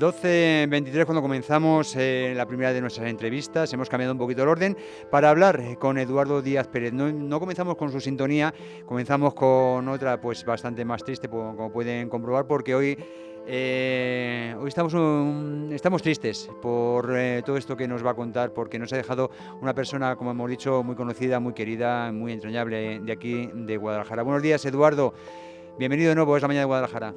12:23 cuando comenzamos la primera de nuestras entrevistas. Hemos cambiado un poquito el orden para hablar con Eduardo Díaz Pérez. No comenzamos con su sintonía, comenzamos con otra pues bastante más triste, como pueden comprobar, porque hoy estamos tristes por todo esto que nos va a contar, porque nos ha dejado una persona, como hemos dicho, muy conocida, muy querida, muy entrañable de aquí, de Guadalajara. Buenos días, Eduardo. Bienvenido de nuevo, es la mañana de Guadalajara.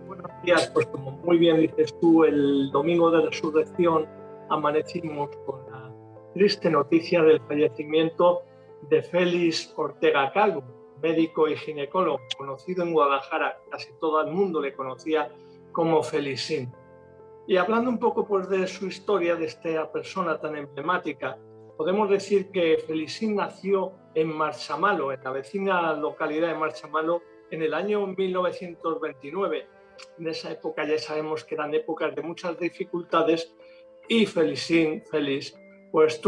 Buenos días, pues como muy bien dices tú, el domingo de resurrección amanecimos con la triste noticia del fallecimiento de Félix Ortega Calvo, médico y ginecólogo, conocido en Guadalajara, casi todo el mundo le conocía como Felixín. Y hablando un poco pues, de su historia, de esta persona tan emblemática, podemos decir que Felixín nació en Marchamalo, en la vecina localidad de Marchamalo, en el año 1929. En esa época ya sabemos que eran épocas de muchas dificultades y Félix pues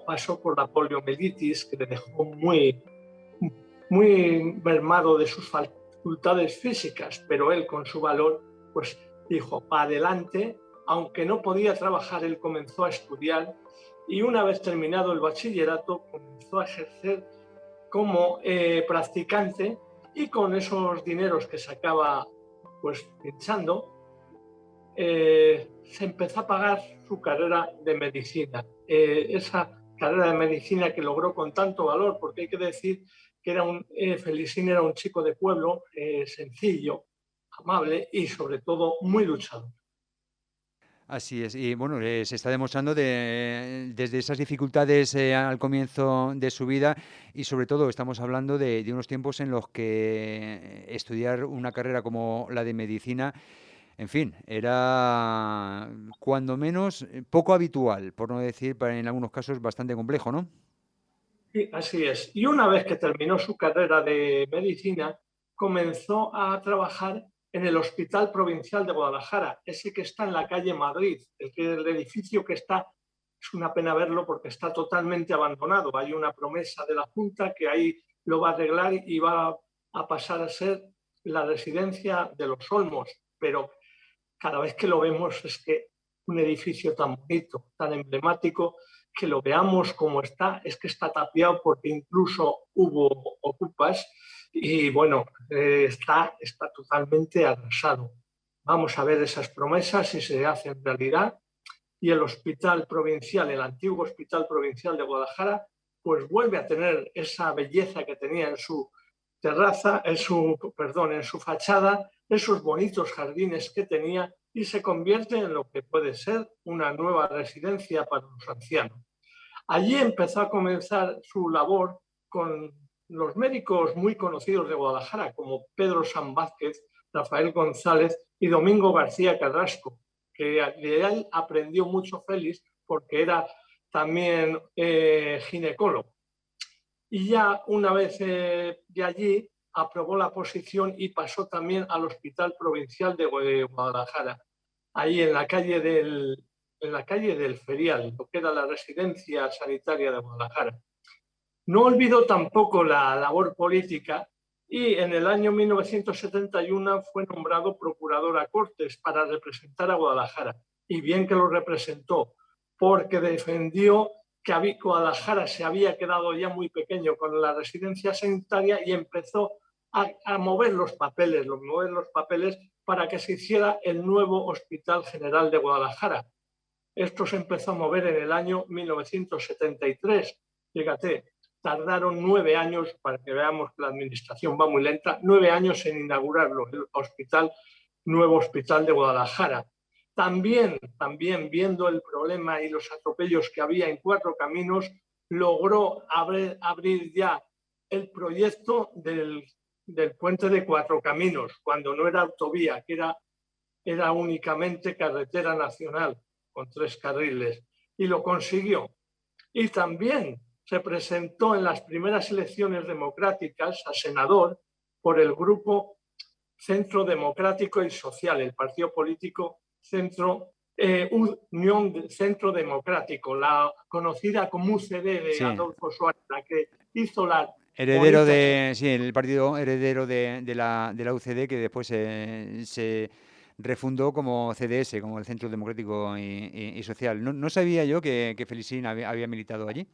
pasó por la poliomielitis, que le dejó muy mermado de sus facultades físicas, pero él con su valor pues dijo, para adelante. Aunque no podía trabajar, él comenzó a estudiar y una vez terminado el bachillerato comenzó a ejercer como practicante, y con esos dineros que sacaba pues pinchando, se empezó a pagar su carrera de medicina. Esa carrera de medicina que logró con tanto valor, porque hay que decir que Felixín era un chico de pueblo, sencillo, amable y sobre todo muy luchador. Así es, y bueno, se está demostrando desde esas dificultades al comienzo de su vida, y sobre todo estamos hablando de unos tiempos en los que estudiar una carrera como la de medicina, en fin, era cuando menos poco habitual, por no decir, en algunos casos bastante complejo, ¿no? Sí, así es. Y una vez que terminó su carrera de medicina, comenzó a trabajar en el Hospital Provincial de Guadalajara, ese que está en la calle Madrid, el edificio que está, es una pena verlo porque está totalmente abandonado. Hay una promesa de la Junta que ahí lo va a arreglar y va a pasar a ser la residencia de los Olmos, pero cada vez que lo vemos es que un edificio tan bonito, tan emblemático, que lo veamos como está, es que está tapiado porque incluso hubo ocupas y bueno, está totalmente arrasado. Vamos a ver esas promesas si se hacen realidad, y el hospital provincial, el antiguo hospital provincial de Guadalajara, pues vuelve a tener esa belleza que tenía en su terraza, en su fachada, esos bonitos jardines que tenía, y se convierte en lo que puede ser una nueva residencia para los ancianos. Allí empezó a comenzar su labor con los médicos muy conocidos de Guadalajara, como Pedro San Vázquez, Rafael González y Domingo García Carrasco, que de él aprendió mucho Félix porque era también ginecólogo. Y ya una vez de allí aprobó la posición y pasó también al Hospital Provincial de Guadalajara, ahí en la calle del Ferial, lo que era la residencia sanitaria de Guadalajara. No olvidó tampoco la labor política y en el año 1971 fue nombrado procurador a Cortes para representar a Guadalajara. Y bien que lo representó, porque defendió que Guadalajara se había quedado ya muy pequeño con la residencia sanitaria y empezó a mover los papeles para que se hiciera el nuevo Hospital General de Guadalajara. Esto se empezó a mover en el año 1973. Fíjate, tardaron 9 años, para que veamos que la administración va muy lenta, 9 años en inaugurarlo, el nuevo hospital de Guadalajara. También viendo el problema y los atropellos que había en Cuatro Caminos, logró abrir ya el proyecto del puente de Cuatro Caminos, cuando no era autovía, que era únicamente carretera nacional con 3 carriles, y lo consiguió. Y también se presentó en las primeras elecciones democráticas a senador por el grupo Centro Democrático y Social, el partido político Unión Centro Democrático, la conocida como UCD de Sí. Adolfo Suárez, la que hizo la Heredero el partido heredero de la UCD, que después se refundó como CDS, como el Centro Democrático y Social. No sabía yo que Felicín había militado allí.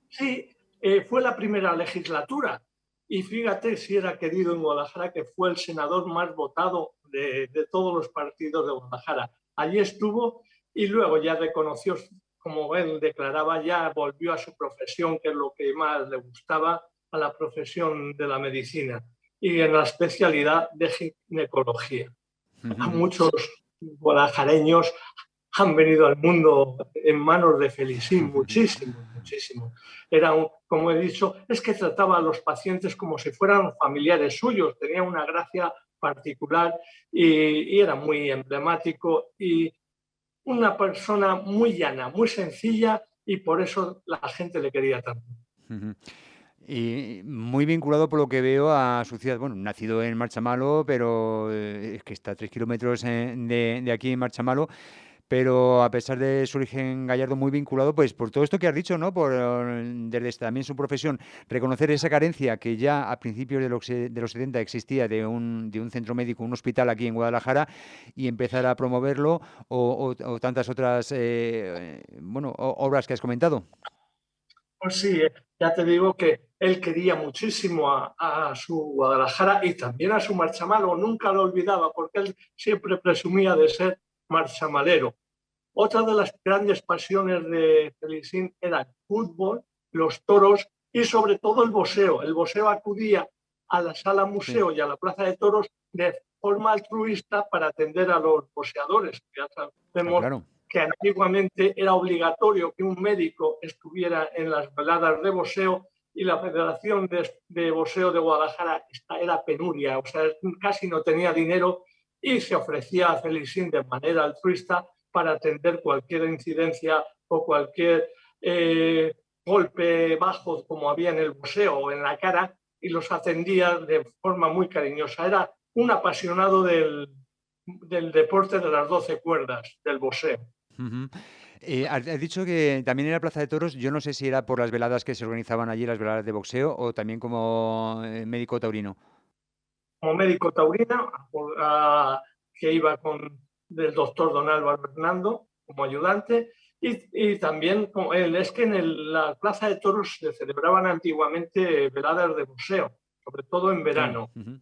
Sí, fue la primera legislatura y fíjate si era querido en Guadalajara, que fue el senador más votado de todos los partidos de Guadalajara. Allí estuvo y luego ya reconoció, como él declaraba, ya volvió a su profesión, que es lo que más le gustaba, a la profesión de la medicina y en la especialidad de ginecología. A muchos guadalajareños han venido al mundo en manos de Felicín, muchísimo, muchísimo. Como he dicho, es que trataba a los pacientes como si fueran familiares suyos, tenía una gracia particular y era muy emblemático y una persona muy llana, muy sencilla y por eso la gente le quería tanto. Y muy vinculado por lo que veo a su ciudad. Bueno, nacido en Marchamalo, pero es que está a 3 kilómetros de aquí en Marchamalo. Pero a pesar de su origen gallardo, muy vinculado, pues por todo esto que has dicho, ¿no? Desde también su profesión, reconocer esa carencia que ya a principios de los 70 existía de un centro médico, un hospital aquí en Guadalajara, y empezar a promoverlo, o tantas otras, bueno, obras que has comentado. Pues sí, ya te digo que él quería muchísimo a su Guadalajara y también a su Marchamalo, nunca lo olvidaba porque él siempre presumía de ser marchamalero. Otra de las grandes pasiones de Felicín era el fútbol, los toros y sobre todo el boxeo. El boxeo acudía a la sala Sí, museo y a la plaza de toros de forma altruista para atender a los boxeadores. Ya ah, sabemos claro. que antiguamente era obligatorio que un médico estuviera en las veladas de boxeo y la Federación de Boxeo de Guadalajara era penuria, o sea, casi no tenía dinero y se ofrecía a Felicín de manera altruista para atender cualquier incidencia o cualquier golpe bajo como había en el boxeo o en la cara y los atendía de forma muy cariñosa. Era un apasionado del deporte de las 12 cuerdas, del boxeo. Ujú. Has dicho que también era Plaza de Toros. Yo no sé si era por las veladas que se organizaban allí, las veladas de boxeo, o también como médico taurino. Como médico taurina, que iba con del doctor don Álvaro Hernando como ayudante, y también es que en la Plaza de Toros se celebraban antiguamente veladas de boxeo, sobre todo en Sí. verano. Ujú.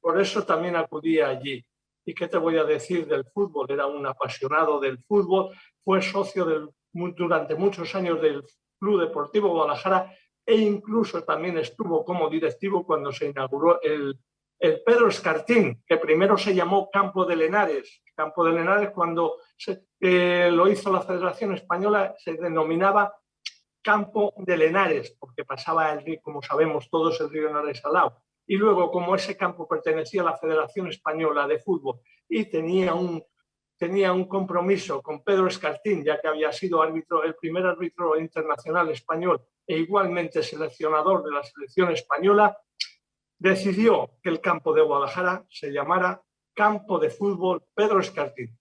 Por eso también acudía allí. ¿Y qué te voy a decir del fútbol? Era un apasionado del fútbol, fue socio durante muchos años del Club Deportivo Guadalajara e incluso también estuvo como directivo cuando se inauguró el Pedro Escartín, que primero se llamó Campo de Lenares. Campo de Lenares, cuando lo hizo la Federación Española, se denominaba Campo de Lenares, porque pasaba el río, como sabemos todos, el río Henares al lado. Y luego, como ese campo pertenecía a la Federación Española de Fútbol y tenía un compromiso con Pedro Escartín, ya que había sido árbitro, el primer árbitro internacional español e igualmente seleccionador de la selección española, decidió que el campo de Guadalajara se llamara Campo de Fútbol Pedro Escartín.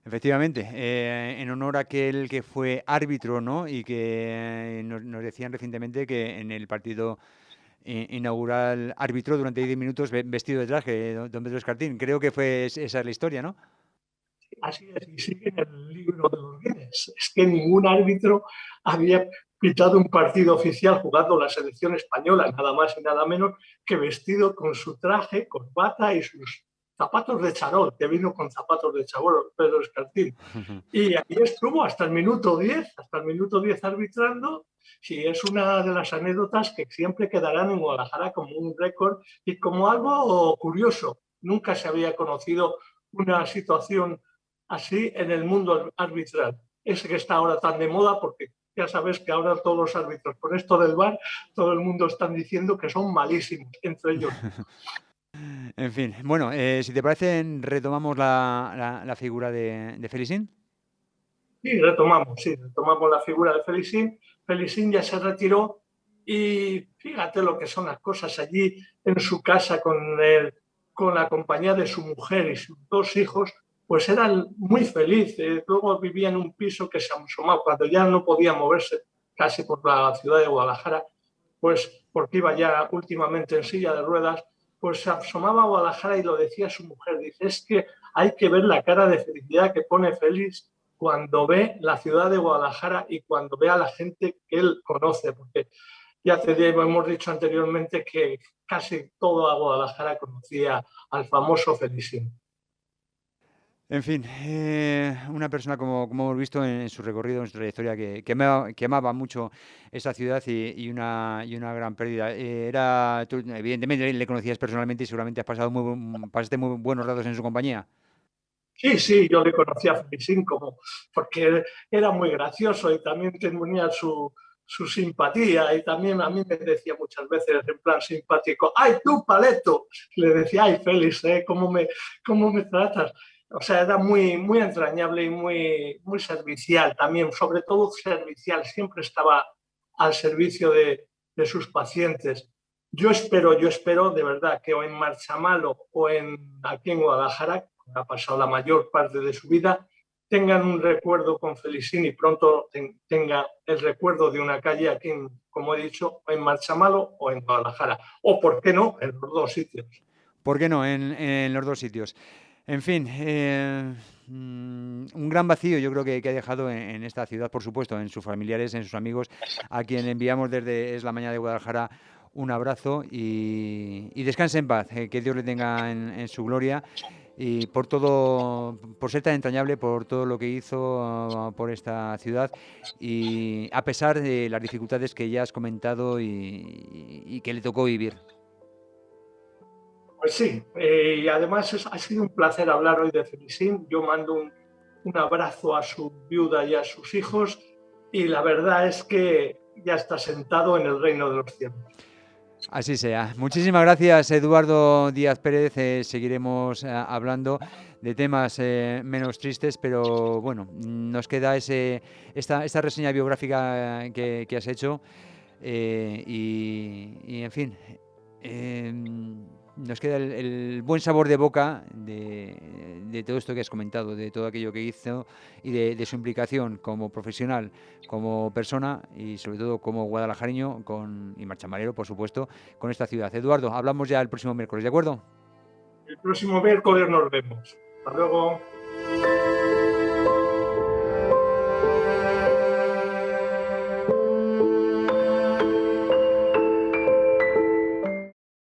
Efectivamente, en honor a aquel que fue árbitro, ¿no? Y que nos decían recientemente que en el partido inaugural arbitró durante 10 minutos vestido de traje, don Pedro Escartín. Creo que esa es la historia, ¿no? Así es, y sigue en el libro de los Guinness. Es que ningún árbitro había pitado un partido oficial jugando la selección española, nada más y nada menos que vestido con su traje, corbata y sus zapatos de charol, que vino con zapatos de charol Pedro Escartín. Y ahí estuvo hasta el minuto 10 arbitrando. Sí, es una de las anécdotas que siempre quedarán en Guadalajara como un récord y como algo curioso. Nunca se había conocido una situación así en el mundo arbitral. Ese que está ahora tan de moda, porque ya sabes que ahora todos los árbitros, con esto del VAR, todo el mundo están diciendo que son malísimos, entre ellos. En fin, bueno, si te parece, retomamos la figura de Felicín. Sí, retomamos la figura de Felicín. Felicín ya se retiró y fíjate lo que son las cosas allí en su casa con la compañía de su mujer y sus dos hijos, pues eran muy felices. Luego vivía en un piso que se asomaba cuando ya no podía moverse casi por la ciudad de Guadalajara, pues porque iba ya últimamente en silla de ruedas, pues se asomaba a Guadalajara y lo decía su mujer, dice, es que hay que ver la cara de felicidad que pone Félix cuando ve la ciudad de Guadalajara y cuando ve a la gente que él conoce, porque ya hemos dicho anteriormente que casi toda Guadalajara conocía al famoso Felicín. En fin, una persona como hemos visto en su recorrido, en su trayectoria, que amaba mucho esta ciudad y una gran pérdida. Tú, evidentemente le conocías personalmente y seguramente has pasado pasaste muy buenos ratos en su compañía. Sí, sí, yo le conocía a Felicín como, porque era muy gracioso y también tenía su simpatía y también a mí me decía muchas veces en plan simpático, ¡ay, tú, Paleto! Le decía, ¡ay, Félix, cómo me tratas! O sea, era muy, muy entrañable y muy, muy servicial también, sobre todo servicial, siempre estaba al servicio de sus pacientes. Yo espero de verdad que o en Marchamalo o aquí en Guadalajara, ha pasado la mayor parte de su vida, tengan un recuerdo con Felicín y pronto tenga el recuerdo de una calle aquí, como he dicho, en Marchamalo o en Guadalajara. O, ¿por qué no?, en los dos sitios. ¿Por qué no? En los dos sitios. En fin, un gran vacío yo creo que ha dejado en esta ciudad, por supuesto, en sus familiares, en sus amigos, a quien enviamos desde Es la Mañana de Guadalajara un abrazo y descanse en paz, que Dios le tenga en su gloria y por todo, por ser tan entrañable, por todo lo que hizo por esta ciudad y a pesar de las dificultades que ya has comentado y que le tocó vivir. Pues sí, y además ha sido un placer hablar hoy de Felicín. Yo mando un abrazo a su viuda y a sus hijos y la verdad es que ya está sentado en el reino de los cielos. Así sea. Muchísimas gracias, Eduardo Díaz Pérez. Seguiremos hablando de temas menos tristes, pero bueno, nos queda esta reseña biográfica que has hecho en fin, nos queda el buen sabor de boca de todo esto que has comentado, de todo aquello que hizo y de su implicación como profesional, como persona y sobre todo como guadalajareño y marchamalero, por supuesto, con esta ciudad. Eduardo, hablamos ya el próximo miércoles, ¿de acuerdo? El próximo miércoles nos vemos. Hasta luego.